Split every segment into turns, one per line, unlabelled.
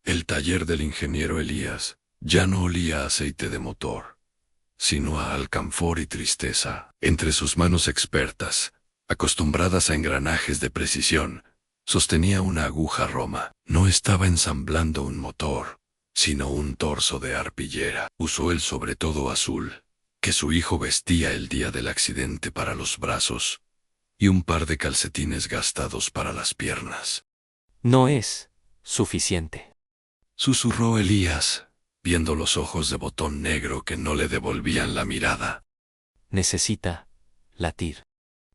El taller del ingeniero Elías ya no olía a aceite de motor, sino a alcanfor y tristeza. Entre sus manos expertas, acostumbradas a engranajes de precisión, sostenía una aguja roma. No estaba ensamblando un motor, sino un torso de arpillera. Usó el sobretodo azul que su hijo vestía el día del accidente para los brazos y un par de calcetines gastados para las piernas.
No es suficiente.
Susurró Elías, viendo los ojos de botón negro que no le devolvían la mirada.
Necesita latir.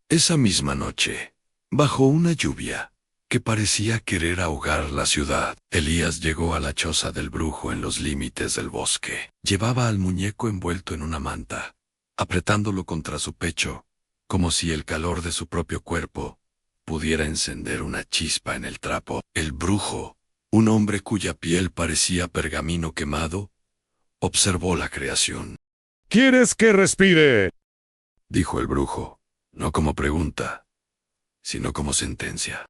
Esa misma noche, bajo una lluvia que parecía querer ahogar la ciudad, Elías llegó a la choza del brujo en los límites del bosque. Llevaba al muñeco envuelto en una manta, apretándolo contra su pecho, como si el calor de su propio cuerpo pudiera encender una chispa en el trapo. El brujo, un hombre cuya piel parecía pergamino quemado, observó la creación.
¿Quieres que respire?
Dijo el brujo, no como pregunta, sino como sentencia.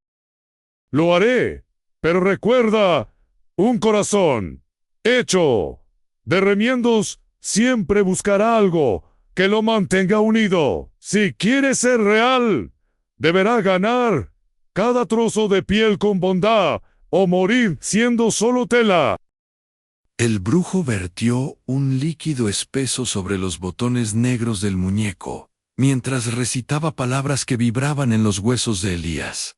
Lo haré, pero recuerda, un corazón hecho de remiendos siempre buscará algo que lo mantenga unido. Si quiere ser real, deberá ganar cada trozo de piel con bondad o morir siendo solo tela.
El brujo vertió un líquido espeso sobre los botones negros del muñeco, mientras recitaba palabras que vibraban en los huesos de Elías.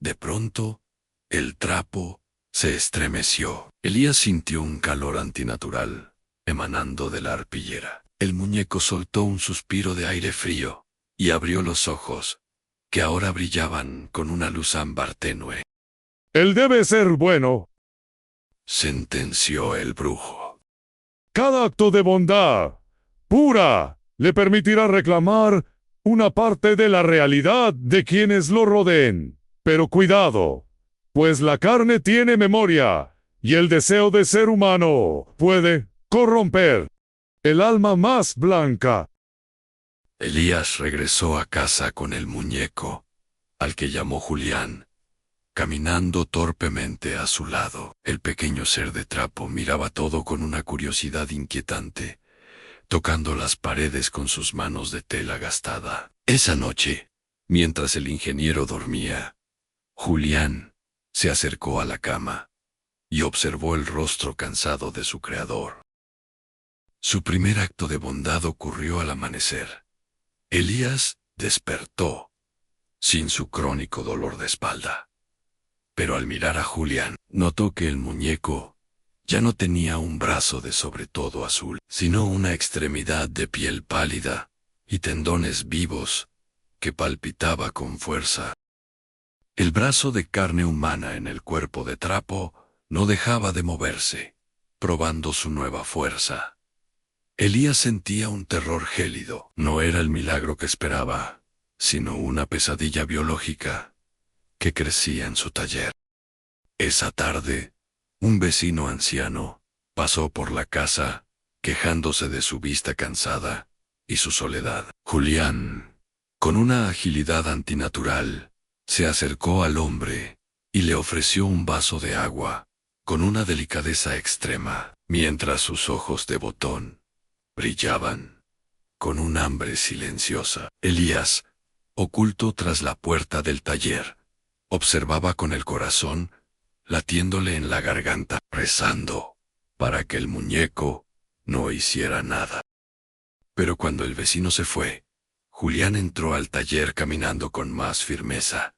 De pronto, el trapo se estremeció. Elías sintió un calor antinatural emanando de la arpillera. El muñeco soltó un suspiro de aire frío y abrió los ojos, que ahora brillaban con una luz ámbar tenue.
Él debe ser bueno.
Sentenció el brujo.
Cada acto de bondad pura le permitirá reclamar una parte de la realidad de quienes lo rodeen. Pero cuidado, pues la carne tiene memoria, y el deseo de ser humano puede corromper el alma más blanca.
Elías regresó a casa con el muñeco, al que llamó Julián, caminando torpemente a su lado. El pequeño ser de trapo miraba todo con una curiosidad inquietante, tocando las paredes con sus manos de tela gastada. Esa noche, mientras el ingeniero dormía, Julián se acercó a la cama y observó el rostro cansado de su creador. Su primer acto de bondad ocurrió al amanecer. Elías despertó, sin su crónico dolor de espalda. Pero al mirar a Julián, notó que el muñeco ya no tenía un brazo de sobretodo azul, sino una extremidad de piel pálida y tendones vivos que palpitaba con fuerza. El brazo de carne humana en el cuerpo de trapo no dejaba de moverse, probando su nueva fuerza. Elías sentía un terror gélido. No era el milagro que esperaba, sino una pesadilla biológica que crecía en su taller. Esa tarde, un vecino anciano pasó por la casa, quejándose de su vista cansada y su soledad. Julián, con una agilidad antinatural, se acercó al hombre y le ofreció un vaso de agua, con una delicadeza extrema, mientras sus ojos de botón brillaban con un hambre silenciosa. Elías, oculto tras la puerta del taller, observaba con el corazón latiéndole en la garganta, rezando para que el muñeco no hiciera nada. Pero cuando el vecino se fue, Julián entró al taller caminando con más firmeza.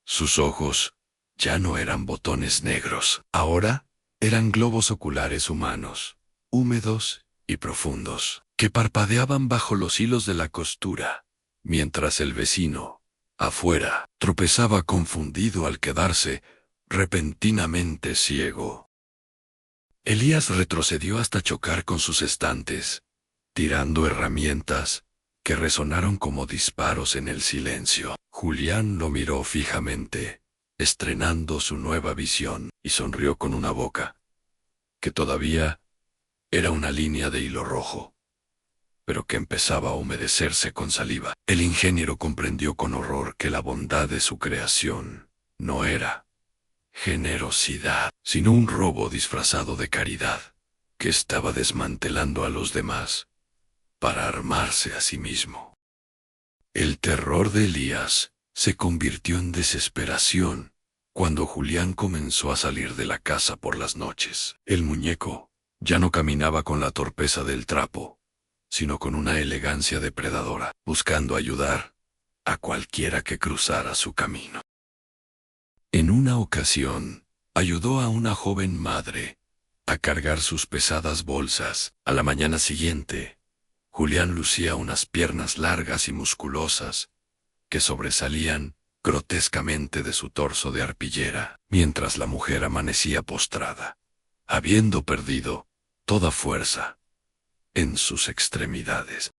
Sus ojos ya no eran botones negros, ahora eran globos oculares humanos, húmedos y profundos, que parpadeaban bajo los hilos de la costura, mientras el vecino, afuera, tropezaba confundido al quedarse repentinamente ciego. Elías retrocedió hasta chocar con sus estantes, tirando herramientas que resonaron como disparos en el silencio. Julián lo miró fijamente, estrenando su nueva visión, y sonrió con una boca que todavía era una línea de hilo rojo, pero que empezaba a humedecerse con saliva. El ingeniero comprendió con horror que la bondad de su creación no era generosidad, sino un robo disfrazado de caridad, que estaba desmantelando a los demás para armarse a sí mismo. El terror de Elías se convirtió en desesperación cuando Julián comenzó a salir de la casa por las noches. El muñeco ya no caminaba con la torpeza del trapo, sino con una elegancia depredadora, buscando ayudar a cualquiera que cruzara su camino. En una ocasión, ayudó a una joven madre a cargar sus pesadas bolsas. A la mañana siguiente, Julián lucía unas piernas largas y musculosas que sobresalían grotescamente de su torso de arpillera, mientras la mujer amanecía postrada, habiendo perdido toda fuerza en sus extremidades.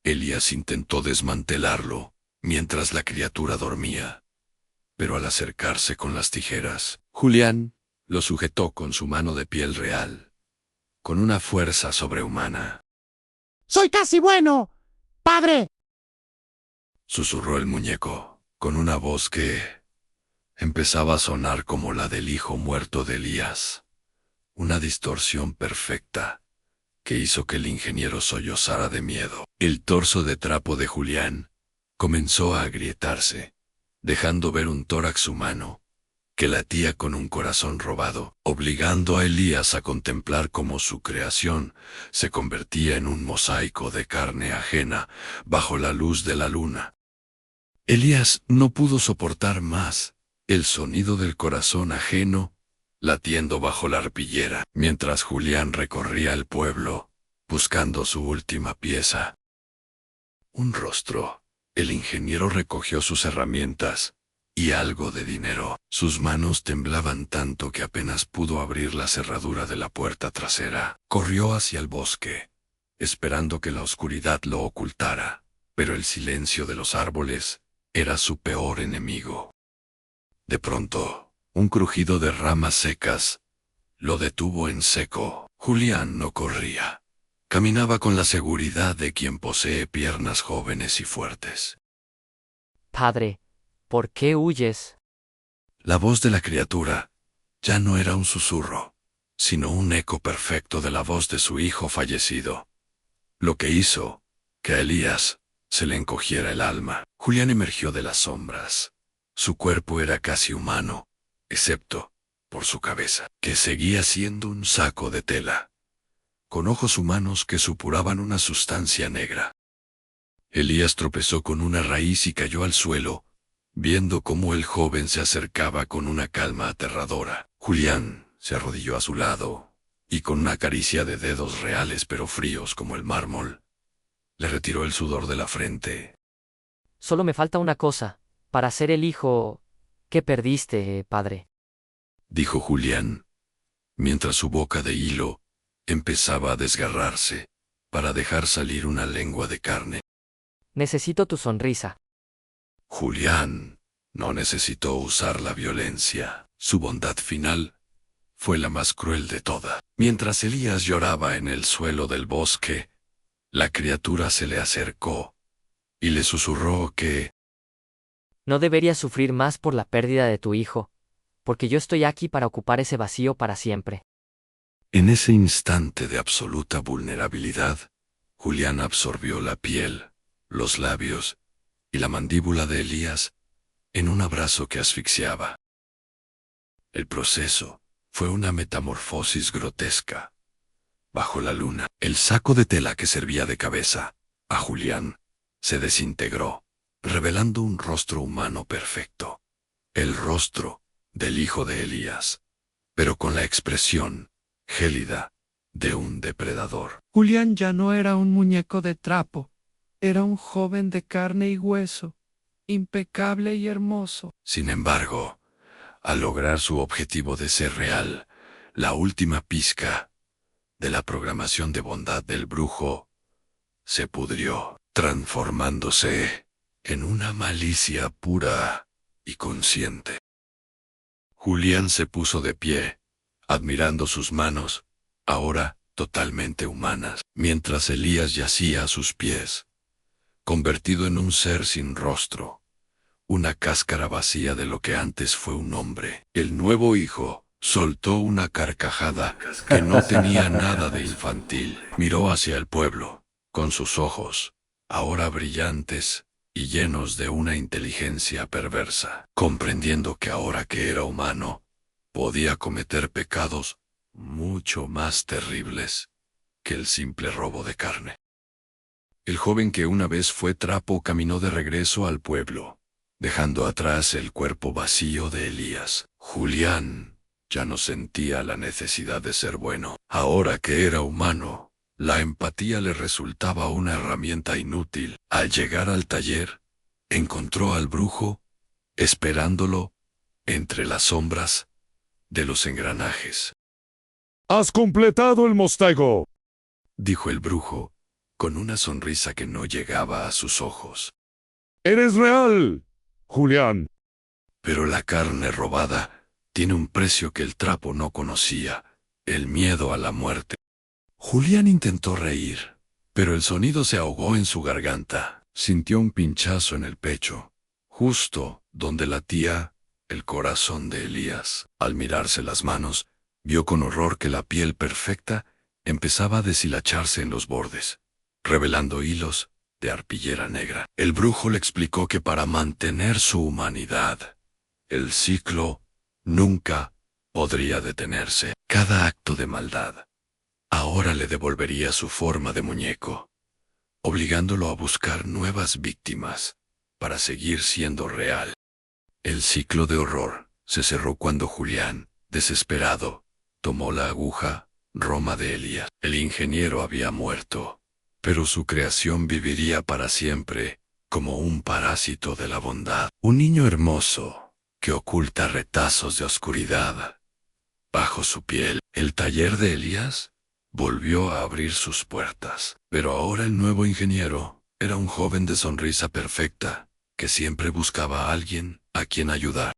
Elías intentó desmantelarlo mientras la criatura dormía, pero al acercarse con las tijeras, Julián lo sujetó con su mano de piel real, con una fuerza sobrehumana.
¡Soy casi bueno, padre!
Susurró el muñeco, con una voz que empezaba a sonar como la del hijo muerto de Elías, una distorsión perfecta que hizo que el ingeniero sollozara de miedo. El torso de trapo de Julián comenzó a agrietarse, dejando ver un tórax humano que latía con un corazón robado, obligando a Elías a contemplar cómo su creación se convertía en un mosaico de carne ajena bajo la luz de la luna. Elías no pudo soportar más el sonido del corazón ajeno latiendo bajo la arpillera, mientras Julián recorría el pueblo buscando su última pieza. Un rostro. El ingeniero recogió sus herramientas y algo de dinero. Sus manos temblaban tanto que apenas pudo abrir la cerradura de la puerta trasera. Corrió hacia el bosque, esperando que la oscuridad lo ocultara, pero el silencio de los árboles era su peor enemigo. De pronto, un crujido de ramas secas lo detuvo en seco. Julián no corría. Caminaba con la seguridad de quien posee piernas jóvenes y fuertes.
Padre, ¿por qué huyes?
La voz de la criatura ya no era un susurro, sino un eco perfecto de la voz de su hijo fallecido, lo que hizo que a Elías se le encogiera el alma. Julián emergió de las sombras. Su cuerpo era casi humano, excepto por su cabeza, que seguía siendo un saco de tela, con ojos humanos que supuraban una sustancia negra. Elías tropezó con una raíz y cayó al suelo, viendo cómo el joven se acercaba con una calma aterradora. Julián se arrodilló a su lado, y con una caricia de dedos reales pero fríos como el mármol, le retiró el sudor de la frente.
Solo me falta una cosa, para ser el hijo que perdiste, padre.
Dijo Julián, mientras su boca de hilo empezaba a desgarrarse para dejar salir una lengua de carne.
Necesito tu sonrisa.
Julián no necesitó usar la violencia. Su bondad final fue la más cruel de todas. Mientras Elías lloraba en el suelo del bosque, la criatura se le acercó y le susurró que
No deberías sufrir más por la pérdida de tu hijo, porque yo estoy aquí para ocupar ese vacío para siempre.
en ese instante de absoluta vulnerabilidad, Julián absorbió la piel, los labios y la mandíbula de Elías en un abrazo que asfixiaba. El proceso fue una metamorfosis grotesca. Bajo la luna, el saco de tela que servía de cabeza a Julián se desintegró, revelando un rostro humano perfecto, el rostro del hijo de Elías, pero con la expresión gélida de un depredador.
Julián ya no era un muñeco de trapo, era un joven de carne y hueso, impecable y hermoso.
Sin embargo, al lograr su objetivo de ser real, la última pizca de la programación de bondad del brujo se pudrió, transformándose en una malicia pura y consciente. Julián se puso de pie, admirando sus manos, ahora totalmente humanas, mientras Elías yacía a sus pies, convertido en un ser sin rostro, una cáscara vacía de lo que antes fue un hombre. El nuevo hijo Soltó una carcajada que no tenía nada de infantil. Miró hacia el pueblo, con sus ojos, ahora brillantes y llenos de una inteligencia perversa, comprendiendo que ahora que era humano, podía cometer pecados mucho más terribles que el simple robo de carne. El joven que una vez fue trapo caminó de regreso al pueblo, dejando atrás el cuerpo vacío de Elías. Julián ya no sentía la necesidad de ser bueno. Ahora que era humano, la empatía le resultaba una herramienta inútil. Al llegar al taller, encontró al brujo esperándolo entre las sombras de los engranajes.
¡Has completado el mostaico!
Dijo el brujo, con una sonrisa que no llegaba a sus ojos.
¡Eres real, Julián!
Pero la carne robada tiene un precio que el trapo no conocía, el miedo a la muerte. Julián intentó reír, pero el sonido se ahogó en su garganta. Sintió un pinchazo en el pecho, justo donde latía el corazón de Elías. Al mirarse las manos, vio con horror que la piel perfecta empezaba a deshilacharse en los bordes, revelando hilos de arpillera negra. El brujo le explicó que para mantener su humanidad, el ciclo nunca podría detenerse. Cada acto de maldad ahora le devolvería su forma de muñeco, obligándolo a buscar nuevas víctimas para seguir siendo real. El ciclo de horror se cerró cuando Julián, desesperado, tomó la aguja Roma de Elías. El ingeniero había muerto, pero su creación viviría para siempre como un parásito de la bondad. Un niño hermoso que oculta retazos de oscuridad bajo su piel. El taller de Elías volvió a abrir sus puertas, pero ahora el nuevo ingeniero era un joven de sonrisa perfecta que siempre buscaba a alguien a quien ayudar.